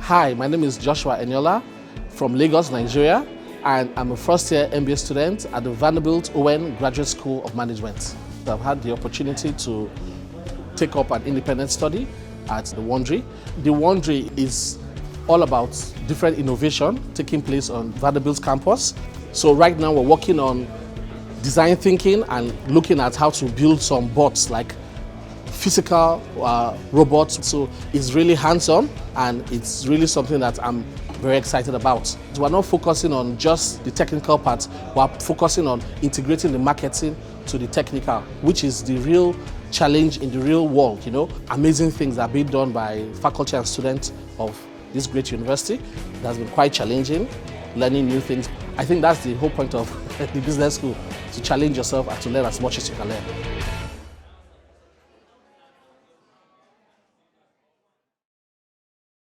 Hi, my name is Joshua Eniola from Lagos, Nigeria, and I'm a first-year MBA student at the Vanderbilt Graduate School of Management. I've had the opportunity to take up an independent study at the Wond'ry. The Wond'ry is all about different innovation taking place on Vanderbilt's campus. So right now we're working on design thinking and looking at how to build some bots like physical robots. So it's really hands-on and it's really something that I'm very excited about. We're not focusing on just the technical part, we're focusing on integrating the marketing to the technical, which is the real challenge in the real world. Amazing things are being done by faculty and students of this great university. It has been quite challenging, learning new things. I think that's the whole point of the business school, to challenge yourself and to learn as much as you can learn.